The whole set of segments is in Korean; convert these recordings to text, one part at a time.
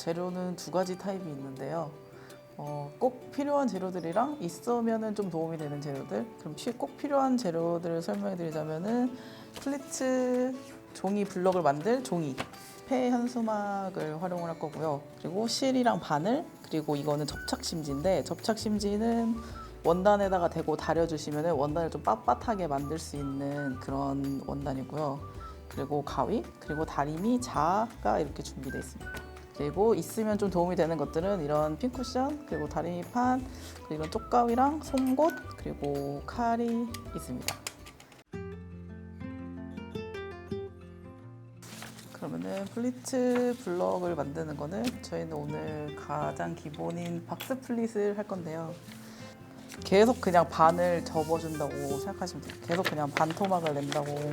재료는 두 가지 타입이 있는데요. 꼭 필요한 재료들이랑 있으면은 좀 도움이 되는 재료들. 그럼 꼭 필요한 재료들을 설명해 드리자면은 플리츠 종이 블럭을 만들 종이, 폐 현수막을 활용을 할 거고요. 그리고 실이랑 바늘, 그리고 이거는 접착심지인데 접착심지는 원단에다가 대고 다려주시면 원단을 좀 빳빳하게 만들 수 있는 그런 원단이고요. 그리고 가위, 그리고 다리미, 자가 이렇게 준비되어 있습니다. 그리고 있으면 좀 도움이 되는 것들은 이런 핀쿠션, 그리고 다리미판, 그리고 이런 쪽가위랑 송곳, 그리고 칼이 있습니다. 그러면은 플리츠 블럭을 만드는 거는 저희는 오늘 가장 기본인 박스 플릿을 할 건데요. 계속 그냥 반을 접어준다고 생각하시면 돼요. 계속 그냥 반토막을 낸다고.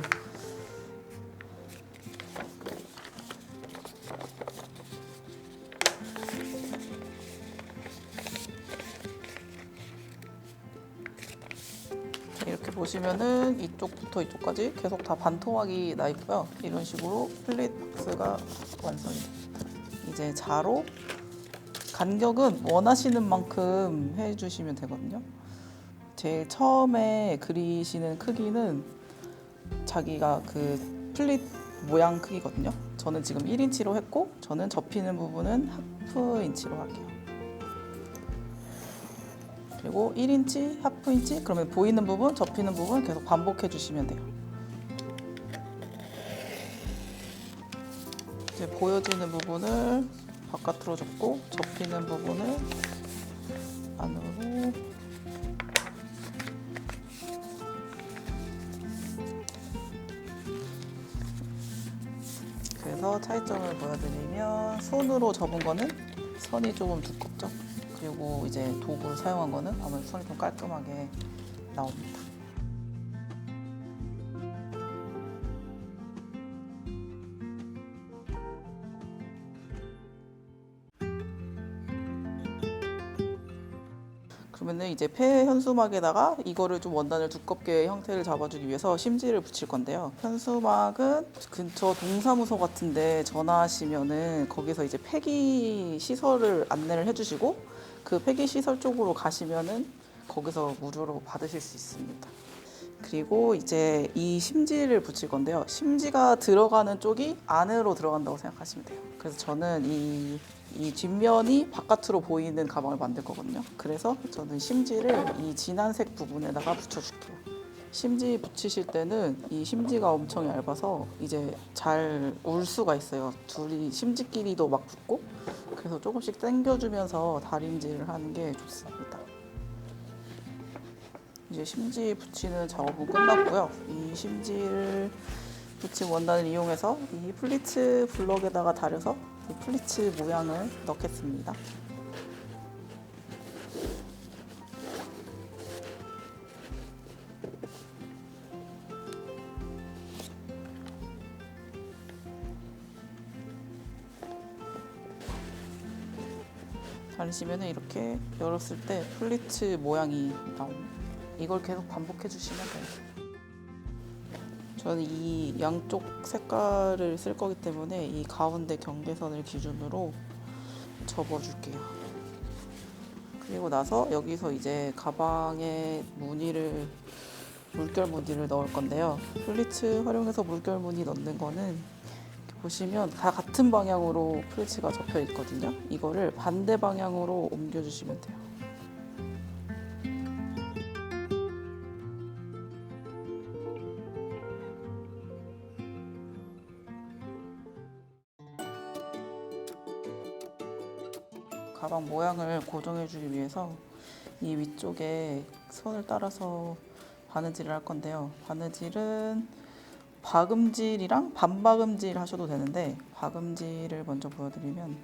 이렇게 보시면은 이쪽부터 이쪽까지 계속 다 반토막이 나 있고요. 이런 식으로 플릿 박스가 완성이 됩니다. 이제 자로 간격은 원하시는 만큼 해주시면 되거든요. 제일 처음에 그리시는 크기는 자기가 그 플릿 모양 크기거든요. 저는 지금 1인치로 했고 저는 접히는 부분은 하프 인치로 할게요. 그리고 1인치, 하프 인치, 그러면 보이는 부분, 접히는 부분 계속 반복해 주시면 돼요. 이제 보여지는 부분을 바깥으로 접고 접히는 부분을 안으로. 그래서 차이점을 보여드리면 손으로 접은 거는 선이 조금 두껍죠. 그리고 이제 도구를 사용한 거는 아무래도 선이 좀 깔끔하게 나옵니다. 그러면은 이제 폐 현수막에다가 이거를 좀 원단을 두껍게 형태를 잡아주기 위해서 심지를 붙일 건데요. 현수막은 근처 동사무소 같은데 전화하시면은 거기서 이제 폐기 시설을 안내를 해주시고 그 폐기 시설 쪽으로 가시면은 거기서 무료로 받으실 수 있습니다. 그리고 이제 이 심지를 붙일 건데요. 심지가 들어가는 쪽이 안으로 들어간다고 생각하시면 돼요. 그래서 저는 이 뒷면이 바깥으로 보이는 가방을 만들 거거든요. 그래서 저는 심지를 이 진한색 부분에다가 붙여줄게요. 심지 붙이실 때는 이 심지가 엄청 얇아서 이제 잘 울 수가 있어요. 둘이 심지끼리도 막 붙고, 그래서 조금씩 당겨주면서 다림질을 하는 게 좋습니다. 이제 심지 붙이는 작업은 끝났고요. 이 심지를 붙인 원단을 이용해서 이 플리츠 블럭에다가 다려서 이 플리츠 모양을 넣겠습니다. 다리시면 이렇게 열었을 때 플리츠 모양이 나옵니다. 이걸 계속 반복해 주시면 돼요. 저는 이 양쪽 색깔을 쓸 거기 때문에 이 가운데 경계선을 기준으로 접어줄게요. 그리고 나서 여기서 이제 가방에 물결 무늬를 넣을 건데요. 플리츠 활용해서 물결 무늬 넣는 거는 이렇게 보시면 다 같은 방향으로 플리츠가 접혀 있거든요. 이거를 반대 방향으로 옮겨주시면 돼요. 가방 모양을 고정해주기 위해서 이 위쪽에 선을 따라서 바느질을 할 건데요. 바느질은 박음질이랑 반박음질 하셔도 되는데 박음질을 먼저 보여드리면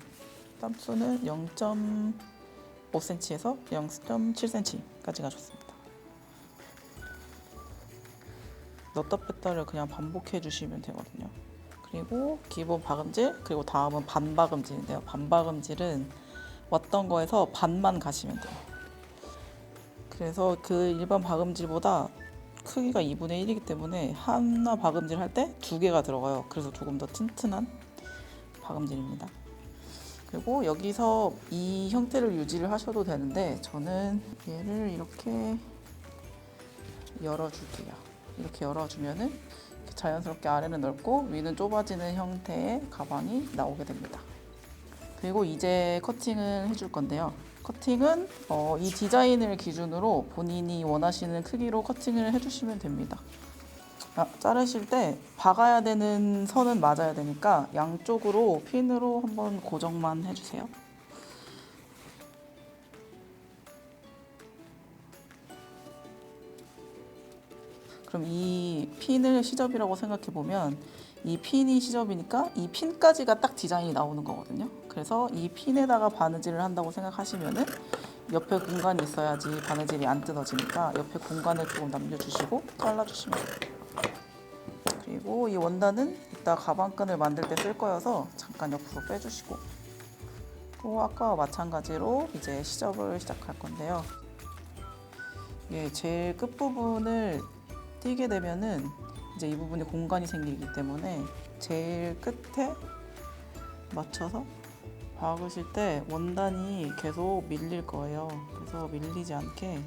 땀수는 0.5cm에서 0.7cm까지가 좋습니다. 넣다 뺐다를 그냥 반복해 주시면 되거든요. 그리고 기본 박음질, 그리고 다음은 반박음질인데요. 반박음질은 왔던 거에서 반만 가시면 돼요. 그래서 그 일반 박음질보다 크기가 2분의 1이기 때문에 하나 박음질 할 때 2개가 들어가요. 그래서 조금 더 튼튼한 박음질입니다. 그리고 여기서 이 형태를 유지를 하셔도 되는데 저는 얘를 이렇게 열어줄게요. 이렇게 열어주면은 자연스럽게 아래는 넓고 위는 좁아지는 형태의 가방이 나오게 됩니다. 그리고 이제 커팅을 해줄 건데요. 커팅은 이 디자인을 기준으로 본인이 원하시는 크기로 커팅을 해주시면 됩니다. 자르실 때 박아야 되는 선은 맞아야 되니까 양쪽으로 핀으로 한번 고정만 해주세요. 그럼 이 핀을 시접이라고 생각해 보면 이 핀이 시접이니까 이 핀까지가 딱 디자인이 나오는 거거든요. 그래서 이 핀에다가 바느질을 한다고 생각하시면은 옆에 공간이 있어야지 바느질이 안 뜯어지니까 옆에 공간을 조금 남겨주시고 잘라주시면 돼요. 그리고 이 원단은 이따 가방끈을 만들 때 쓸 거여서 잠깐 옆으로 빼주시고 또 아까와 마찬가지로 이제 시접을 시작할 건데요. 예, 제일 끝부분을 띄게 되면은 이제 이 부분에 공간이 생기기 때문에 제일 끝에 맞춰서 박으실 때 원단이 계속 밀릴 거예요. 그래서 밀리지 않게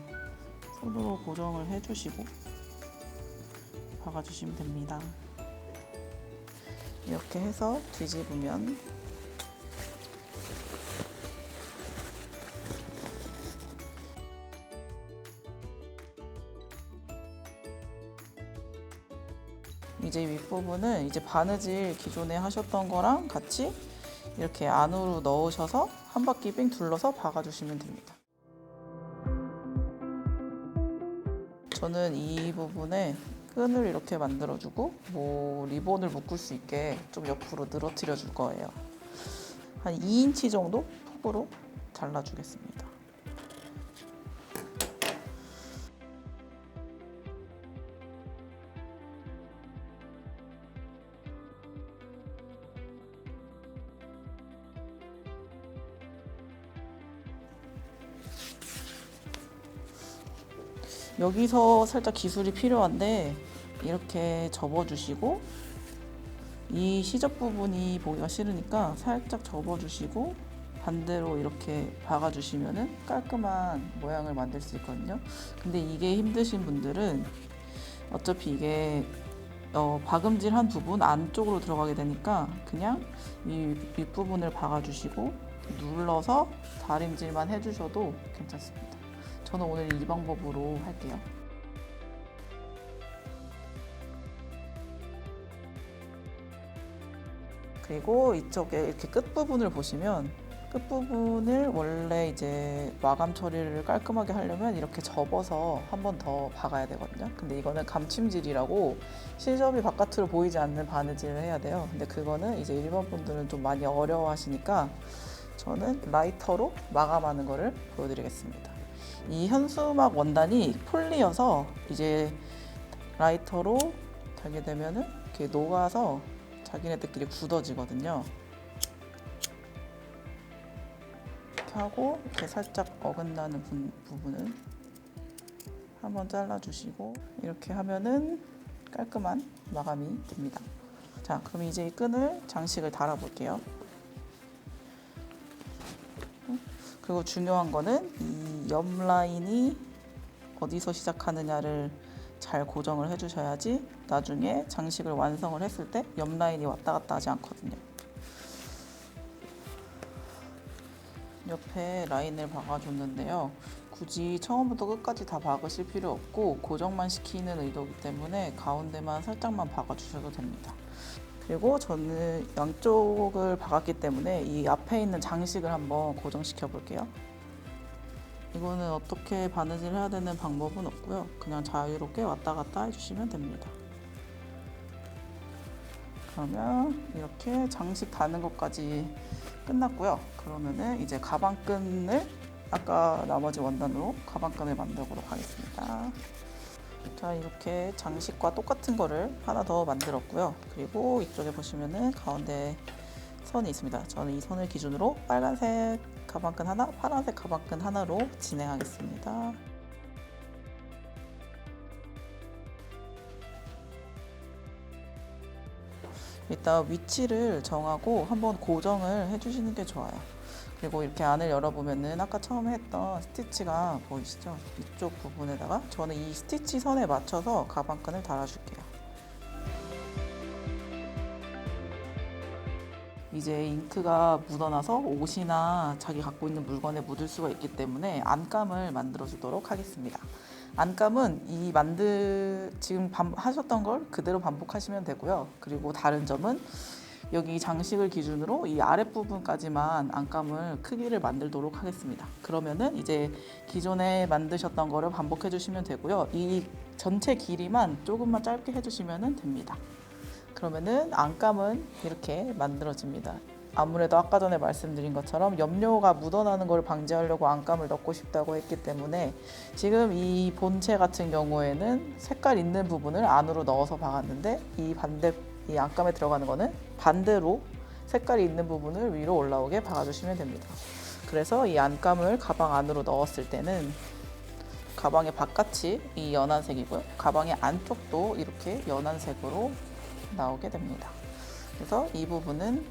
손으로 고정을 해주시고 박아주시면 됩니다. 이렇게 해서 뒤집으면 이제 윗부분은 이제 바느질 기존에 하셨던 거랑 같이 이렇게 안으로 넣으셔서 한 바퀴 삥 둘러서 박아주시면 됩니다. 저는 이 부분에 끈을 이렇게 만들어주고 뭐 리본을 묶을 수 있게 좀 옆으로 늘어뜨려 줄 거예요. 한 2인치 정도 폭으로 잘라주겠습니다. 여기서 살짝 기술이 필요한데 이렇게 접어주시고 이 시접 부분이 보기가 싫으니까 살짝 접어주시고 반대로 이렇게 박아주시면은 깔끔한 모양을 만들 수 있거든요. 근데 이게 힘드신 분들은 어차피 이게 박음질한 부분 안쪽으로 들어가게 되니까 그냥 이 윗부분을 박아주시고 눌러서 다림질만 해주셔도 괜찮습니다. 저는 오늘 이 방법으로 할게요. 그리고 이쪽에 이렇게 끝부분을 보시면 끝부분을 원래 이제 마감 처리를 깔끔하게 하려면 이렇게 접어서 한 번 더 박아야 되거든요. 근데 이거는 감침질이라고 시접이 바깥으로 보이지 않는 바느질을 해야 돼요. 근데 그거는 이제 일반 분들은 좀 많이 어려워하시니까 저는 라이터로 마감하는 거를 보여드리겠습니다. 이 현수막 원단이 폴리여서 이제 라이터로 달게 되면은 이렇게 녹아서 자기네들끼리 굳어지거든요. 이렇게 하고 이렇게 살짝 어긋나는 부분은 한번 잘라주시고 이렇게 하면은 깔끔한 마감이 됩니다. 자, 그럼 이제 이 끈을 장식을 달아볼게요. 그리고 중요한 거는 이 옆 라인이 어디서 시작하느냐를 잘 고정을 해주셔야지 나중에 장식을 완성을 했을 때 옆 라인이 왔다 갔다 하지 않거든요. 옆에 라인을 박아줬는데요. 굳이 처음부터 끝까지 다 박으실 필요 없고 고정만 시키는 의도이기 때문에 가운데만 살짝만 박아주셔도 됩니다. 그리고 저는 양쪽을 박았기 때문에 이 앞에 있는 장식을 한번 고정시켜 볼게요. 이거는 어떻게 바느질 해야 되는 방법은 없고요. 그냥 자유롭게 왔다 갔다 해주시면 됩니다. 그러면 이렇게 장식 다는 것까지 끝났고요. 그러면은 이제 가방끈을 아까 나머지 원단으로 가방끈을 만들어 보도록 하겠습니다. 자, 이렇게 장식과 똑같은 거를 하나 더 만들었고요. 그리고 이쪽에 보시면은 가운데 선이 있습니다. 저는 이 선을 기준으로 빨간색 가방끈 하나, 파란색 가방끈 하나로 진행하겠습니다. 일단 위치를 정하고 한번 고정을 해주시는 게 좋아요. 그리고 이렇게 안을 열어보면은 아까 처음에 했던 스티치가 보이시죠? 이쪽 부분에다가 저는 이 스티치 선에 맞춰서 가방끈을 달아줄게요. 이제 잉크가 묻어나서 옷이나 자기 갖고 있는 물건에 묻을 수가 있기 때문에 안감을 만들어 주도록 하겠습니다. 안감은 지금 하셨던 걸 그대로 반복하시면 되고요. 그리고 다른 점은 여기 장식을 기준으로 이 아랫부분까지만 안감을 크기를 만들도록 하겠습니다. 그러면은 이제 기존에 만드셨던 거를 반복해 주시면 되고요. 이 전체 길이만 조금만 짧게 해주시면 됩니다. 그러면은 안감은 이렇게 만들어집니다. 아무래도 아까 전에 말씀드린 것처럼 염료가 묻어나는 걸 방지하려고 안감을 넣고 싶다고 했기 때문에 지금 이 본체 같은 경우에는 색깔 있는 부분을 안으로 넣어서 박았는데 이 안감에 들어가는 거는 반대로 색깔이 있는 부분을 위로 올라오게 박아주시면 됩니다. 그래서 이 안감을 가방 안으로 넣었을 때는 가방의 바깥이 이 연한 색이고요. 가방의 안쪽도 이렇게 연한 색으로 나오게 됩니다. 그래서 이 부분은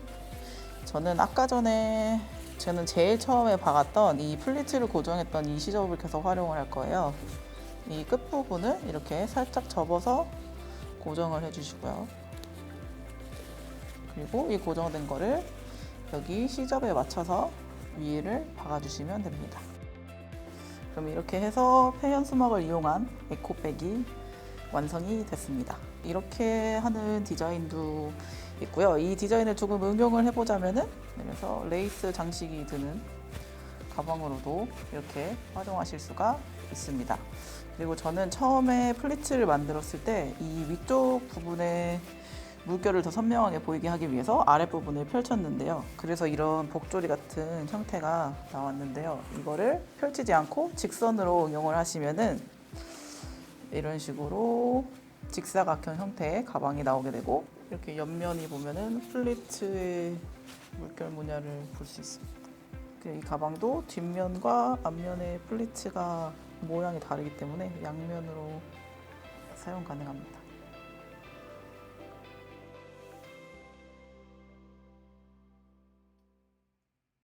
저는 제일 처음에 박았던 이 플리츠를 고정했던 이 시접을 계속 활용을 할 거예요. 이 끝부분을 이렇게 살짝 접어서 고정을 해주시고요. 그리고 이 고정된 거를 여기 시접에 맞춰서 위를 박아주시면 됩니다. 그럼 이렇게 해서 폐현수막을 이용한 에코백이 완성이 됐습니다. 이렇게 하는 디자인도 있고요. 이 디자인을 조금 응용을 해보자면은 그래서 레이스 장식이 드는 가방으로도 이렇게 활용하실 수가 있습니다. 그리고 저는 처음에 플리츠를 만들었을 때 이 위쪽 부분에 물결을 더 선명하게 보이게 하기 위해서 아랫부분을 펼쳤는데요. 그래서 이런 복조리 같은 형태가 나왔는데요. 이거를 펼치지 않고 직선으로 응용을 하시면은 이런 식으로 직사각형 형태의 가방이 나오게 되고 이렇게 옆면이 보면은 플리츠의 물결 문양을 볼 수 있습니다. 이 가방도 뒷면과 앞면의 플리츠가 모양이 다르기 때문에 양면으로 사용 가능합니다.